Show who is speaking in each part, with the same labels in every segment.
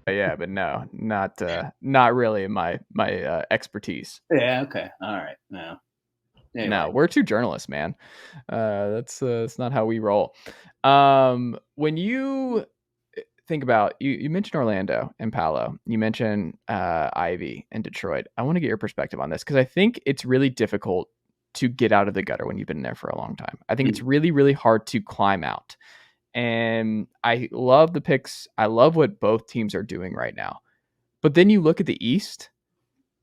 Speaker 1: Yeah, but no, not really my expertise.
Speaker 2: Yeah. Okay. All right. No. Anyway.
Speaker 1: No, we're two journalists, man. That's not how we roll. When you think about you mentioned Orlando and Paolo. You mentioned Ivy and Detroit. I want to get your perspective on this because I think it's really difficult to get out of the gutter when you've been there for a long time. I think it's really, really hard to climb out. And I love the picks. I love what both teams are doing right now. But then you look at the East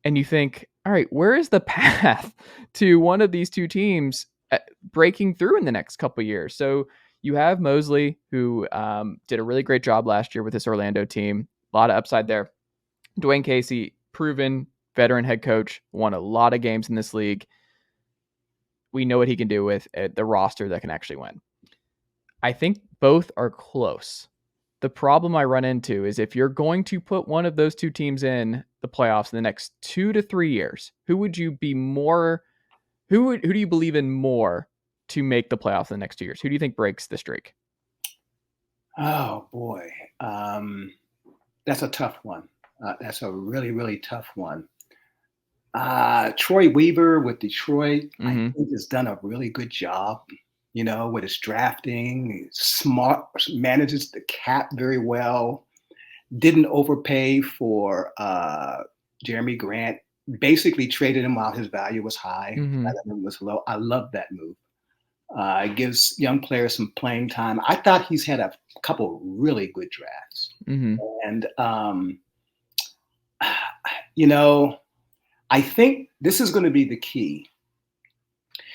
Speaker 1: and you think, all right, where is the path to one of these two teams breaking through in the next couple of years? So you have Mosley, who did a really great job last year with this Orlando team. A lot of upside there. Dwayne Casey, proven veteran head coach, won a lot of games in this league. We know what he can do with the roster that can actually win. I think both are close. The problem I run into is if you're going to put one of those two teams in the playoffs in the next 2 to 3 years, who do you believe in more to make the playoffs in the next 2 years? Who do you think breaks the streak?
Speaker 2: Oh boy. That's a tough one. That's a really, really tough one. Troy Weaver with Detroit, I think has done a really good job, with his drafting. He's smart, manages the cap very well, didn't overpay for Jeremy Grant, basically traded him while his value was high, was low. I love that move. It gives young players some playing time. I thought he's had a couple really good drafts. And, I think this is going to be the key.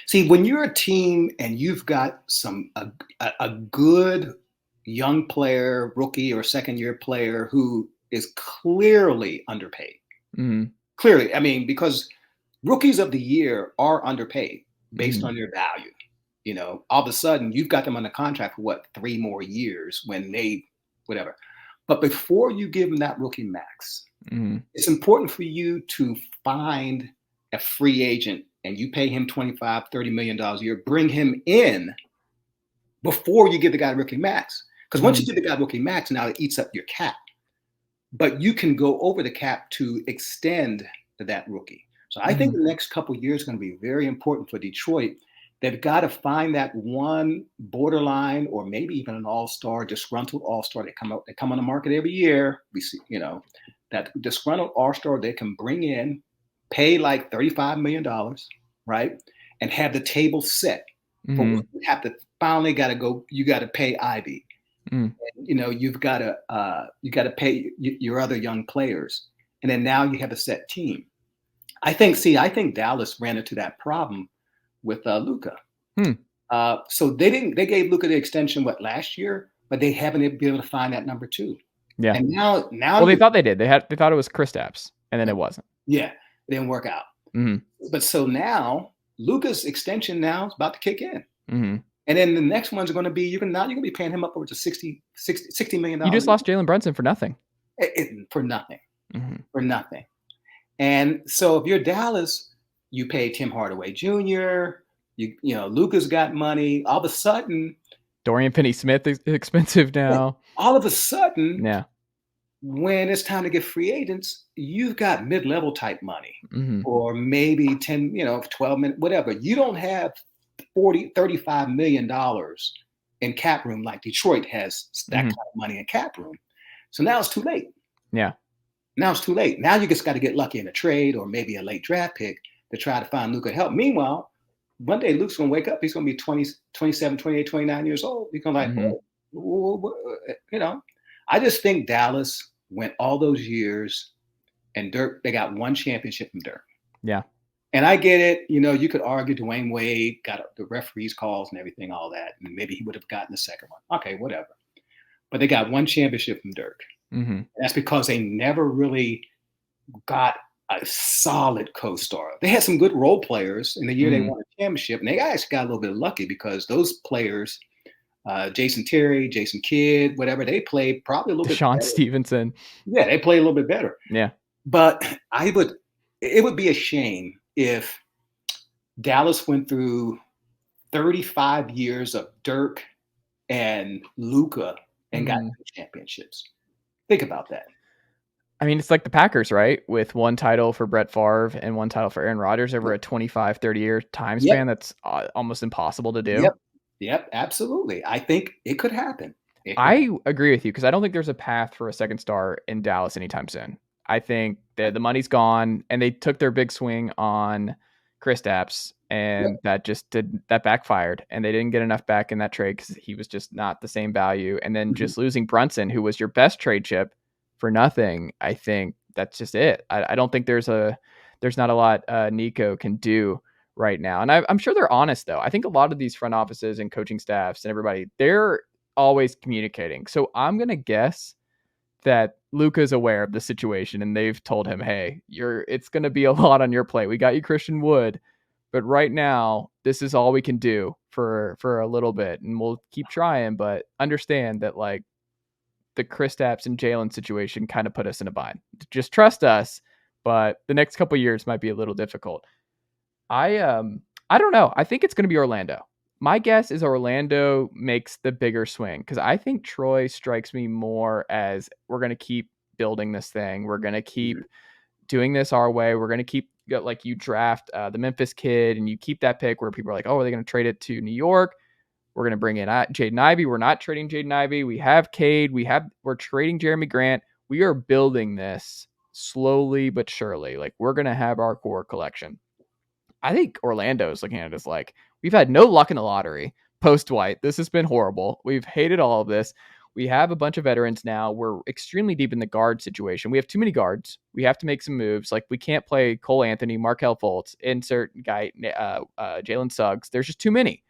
Speaker 2: See, when you're a team and you've got a good young player, rookie or second year player who is clearly underpaid. Clearly, I mean, because rookies of the year are underpaid based on their value. All of a sudden you've got them on a contract for 3 more years when they, whatever. But before you give them that rookie max, it's important for you to find a free agent and you pay him $25, $30 million a year, bring him in before you give the guy rookie max. Because once you give the guy rookie max, now it eats up your cap. But you can go over the cap to extend that rookie. So I think the next couple of years are going to be very important for Detroit. They've got to find that one borderline or maybe even an all-star, disgruntled all-star. They come on the market every year. We see, that disgruntled all-star they can bring in, pay like $35 million, right? And have the table set. For what you have to finally you got to pay Ivy. And, you've got to pay your other young players. And then now you have a set team. I think Dallas ran into that problem with Luka. So they gave Luka the extension last year, but they haven't been able to find that number 2.
Speaker 1: Yeah.
Speaker 2: And now
Speaker 1: well, they thought they did. They thought it was Kristaps, and then it wasn't.
Speaker 2: Yeah, it didn't work out. But so now Luka's extension now is about to kick in. And then the next one's going to be you're going to be paying him up over to $60 million.
Speaker 1: You just lost Jalen Brunson for nothing.
Speaker 2: For nothing. For nothing. And so if you're Dallas, you pay Tim Hardaway Jr. Luka's got money. All of a sudden,
Speaker 1: Dorian Finney-Smith is expensive now.
Speaker 2: All of a sudden, when it's time to get free agents, you've got mid-level type money, or maybe 10, 12 minutes, whatever. You don't have $35 million in cap room like Detroit has that kind of money in cap room. So now it's too late.
Speaker 1: Yeah. Now
Speaker 2: it's too late. Now you just got to get lucky in a trade or maybe a late draft pick to try to find Luka help. Meanwhile, one day Luke's going to wake up. He's going to be 20, 27, 28, 29 years old. He's going to I just think Dallas went all those years and Dirk, they got one championship from Dirk.
Speaker 1: Yeah.
Speaker 2: And I get it. You could argue Dwayne Wade got the referees calls and everything, all that. And maybe he would have gotten the second one. Okay, whatever. But they got one championship from Dirk. That's because they never really got a solid co-star. They had some good role players in the year they won a championship. And they actually got a little bit lucky because those players, Jason Terry, Jason Kidd, whatever, they played probably a little bit better.
Speaker 1: Sean Stevenson.
Speaker 2: Yeah, they played a little bit better.
Speaker 1: Yeah.
Speaker 2: But it would be a shame if Dallas went through 35 years of Dirk and Luka and got
Speaker 1: Mhm.
Speaker 2: 2 championships. Think about that.
Speaker 1: I mean, it's like the Packers, right? With 1 title for Brett Favre and 1 title for Aaron Rodgers over
Speaker 2: Yep.
Speaker 1: a 25, 30-year time
Speaker 2: Yep.
Speaker 1: span. That's almost impossible to do.
Speaker 2: Yep. Yep. Absolutely. I think it could happen. It could
Speaker 1: I
Speaker 2: happen.
Speaker 1: agree with you because I don't think there's a path for a second star in Dallas anytime soon. I think that the money's gone, and they took their big swing on Kristaps,
Speaker 2: Yep.
Speaker 1: and that backfired, and they didn't get enough back in that trade because he was just not the same value. And then
Speaker 2: Mhm.
Speaker 1: just losing Brunson, who was your best trade chip, for nothing. I think that's just it. I don't think there's not a lot Nico can do right now, and I'm sure they're honest though. I think a lot of these front offices and coaching staffs and everybody, they're always communicating. So I'm gonna guess that Luka's aware of the situation and they've told him, "Hey, it's gonna be a lot on your plate. We got you Christian Wood, but right now this is all we can do for a little bit, and we'll keep trying. But understand that like the Kristaps and Jalen situation kind of put us in a bind. Just trust us, but the next couple years might be a little difficult." I don't know. I think it's going to be Orlando. My guess is Orlando makes the bigger swing because I think Troy strikes me more as we're going to keep building this thing. We're going to keep
Speaker 2: Mhm.
Speaker 1: doing this our way. We're going to keep like you draft the Memphis kid and you keep that pick where people are like, oh, are they going to trade it to New York? We're going to bring in Jaden Ivey. We're not trading Jaden Ivey. We have Cade. We're trading Jeremy Grant. We are building this slowly but surely. Like we're going to have our core collection. I think Orlando is looking at it as like, we've had no luck in the lottery post White. This has been horrible. We've hated all of this. We have a bunch of veterans now. We're extremely deep in the guard situation. We have too many guards. We have to make some moves. Like we can't play Cole Anthony, Markel Fultz, insert guy, Jalen Suggs. There's just too many.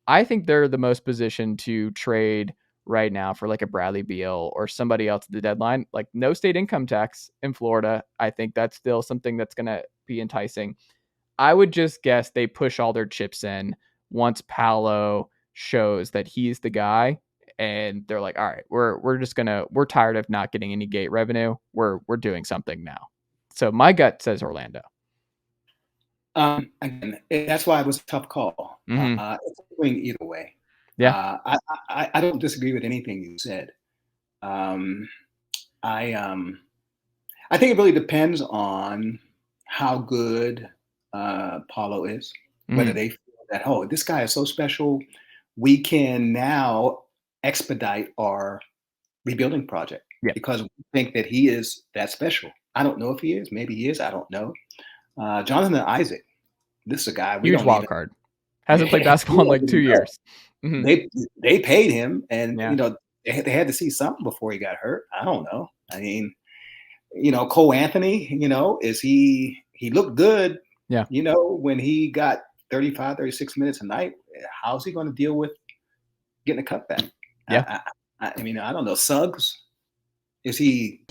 Speaker 1: I think they're the most positioned to trade right now for like a Bradley Beal or somebody else at the deadline. Like no state income tax in Florida. I think that's still something that's going to be enticing. I would just guess they push all their chips in once Paolo shows that he's the guy, and they're like, all right, we're tired of not getting any gate revenue. We're doing something now. So my gut says Orlando.
Speaker 2: Again, that's why it was a tough call.
Speaker 1: Mm-hmm.
Speaker 2: It's a swing either way.
Speaker 1: Yeah.
Speaker 2: I don't disagree with anything you said. Um, I I think it really depends on how good Paulo is. Whether
Speaker 1: Mm-hmm.
Speaker 2: they feel that, oh, this guy is so special, we can now expedite our rebuilding project
Speaker 1: Yeah.
Speaker 2: because we think that he is that special. I don't know if he is. Maybe he is. I don't know. Jonathan Isaac, this is a guy we
Speaker 1: Huge
Speaker 2: don't
Speaker 1: wild
Speaker 2: even.
Speaker 1: card. Hasn't played
Speaker 2: We
Speaker 1: basketball in
Speaker 2: don't
Speaker 1: like 2
Speaker 2: even know.
Speaker 1: years. Mm-hmm.
Speaker 2: They paid him, and
Speaker 1: Yeah.
Speaker 2: they had to see something before he got hurt. I don't know. I mean, Cole Anthony, is he looked good,
Speaker 1: Yeah.
Speaker 2: when he got 35, 36 minutes a night. How's he going to deal with getting a cutback?
Speaker 1: Yeah.
Speaker 2: I mean, I don't know. Suggs, is he